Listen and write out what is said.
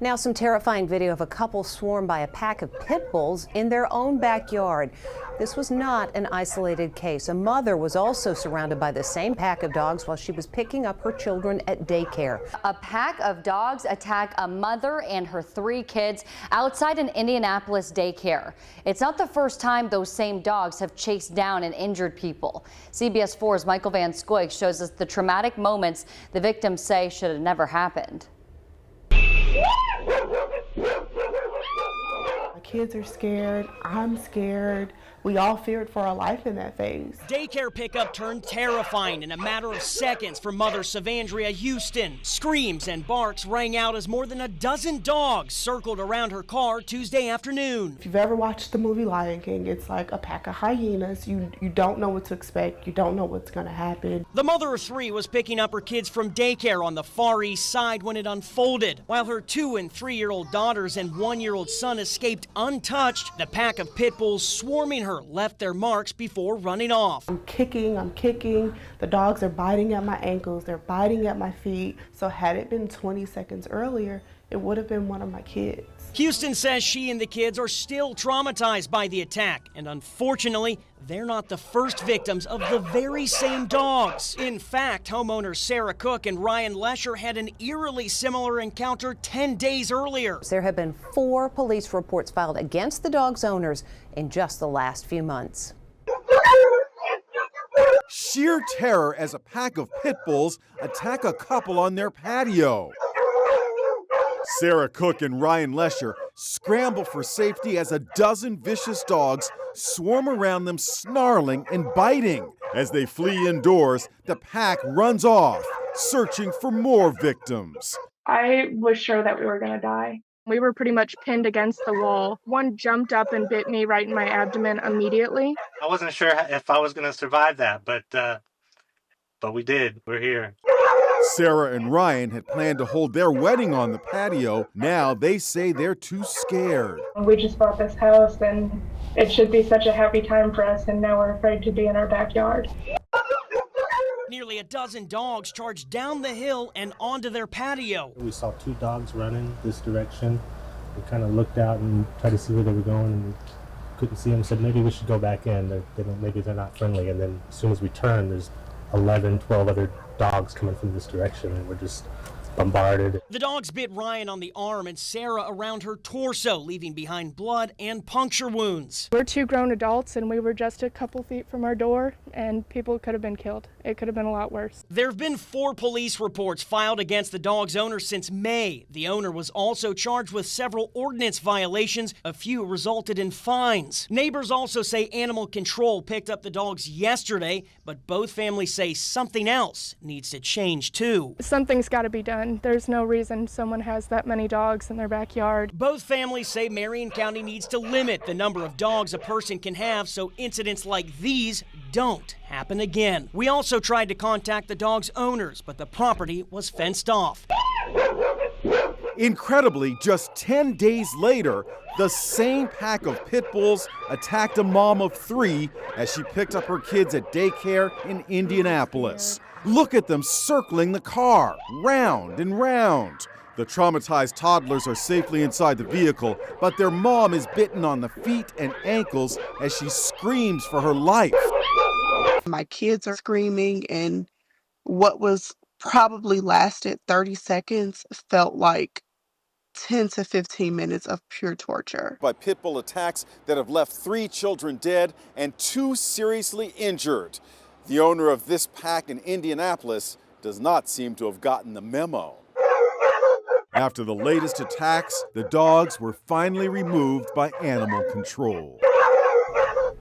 Now, some terrifying video of a couple swarmed by a pack of pit bulls in their own backyard. This was not an isolated case. A mother was also surrounded by the same pack of dogs while she was picking up her children at daycare. A pack of dogs attack a mother and her 3 kids outside an Indianapolis daycare. It's not the first time those same dogs have chased down and injured people. CBS 4's Michael Van Scoik shows us the traumatic moments the victims say should have never happened. My kids are scared. I'm scared. We all feared for our life in that phase. Daycare pickup turned terrifying in a matter of seconds for mother Savandria Houston. Screams and barks rang out as more than a dozen dogs circled around her car Tuesday afternoon. If you've ever watched the movie Lion King, it's like a pack of hyenas. You don't know what to expect. You don't know what's going to happen. The mother of 3 was picking up her kids from daycare on the Far East Side when it unfolded. While her 2- and 3-year-old daughters and 1-year-old son escaped untouched, the pack of pit bulls swarming her left their marks before running off. I'm kicking. The dogs are biting at my ankles. They're biting at my feet. So had it been 20 seconds earlier, it would have been one of my kids. Houston says she and the kids are still traumatized by the attack, and unfortunately, they're not the first victims of the very same dogs. In fact, homeowners Sara, Cooke, and Ryan Lesher had an eerily similar encounter 10 days earlier. There have been 4 police reports filed against the dogs' owners in just the last few months. Sheer terror as a pack of pit bulls attack a couple on their patio. Sara Cooke and Ryan Lesher scramble for safety as a dozen vicious dogs swarm around them, snarling and biting. As they flee indoors, the pack runs off, searching for more victims. I was sure that we were going to die. We were pretty much pinned against the wall. One jumped up and bit me right in my abdomen immediately. I wasn't sure if I was going to survive that, but we did. We're here. Sara and Ryan had planned to hold their wedding on the patio. Now they say they're too scared. We just bought this house and it should be such a happy time for us, and now we're afraid to be in our backyard. Nearly a dozen dogs charged down the hill and onto their patio. We saw 2 dogs running this direction. We kind of looked out and tried to see where they were going and couldn't see them. Said maybe we should go back in. Maybe they're not friendly. And then as soon as we turned, there's 11, 12 other dogs coming from this direction, and we're just bombarded. The dogs bit Ryan on the arm and Sara around her torso, leaving behind blood and puncture wounds. We're 2 grown adults and we were just a couple feet from our door, and people could have been killed. It could have been a lot worse. There have been 4 police reports filed against the dog's owner since May. The owner was also charged with several ordinance violations. A few resulted in fines. Neighbors also say animal control picked up the dogs yesterday, but both families say something else needs to change too. Something's got to be done. There's no reason someone has that many dogs in their backyard. Both families say Marion County needs to limit the number of dogs a person can have so incidents like these don't happen again. We also tried to contact the dog's owners, but the property was fenced off. Incredibly, just 10 days later, the same pack of pit bulls attacked a mom of 3 as she picked up her kids at daycare in Indianapolis. Look at them circling the car, round and round. The traumatized toddlers are safely inside the vehicle, but their mom is bitten on the feet and ankles as she screams for her life. My kids are screaming, and what was probably lasted 30 seconds felt like 10 to 15 minutes of pure torture. By pit bull attacks that have left 3 children dead and 2 seriously injured. The owner of this pack in Indianapolis does not seem to have gotten the memo. After the latest attacks, the dogs were finally removed by animal control.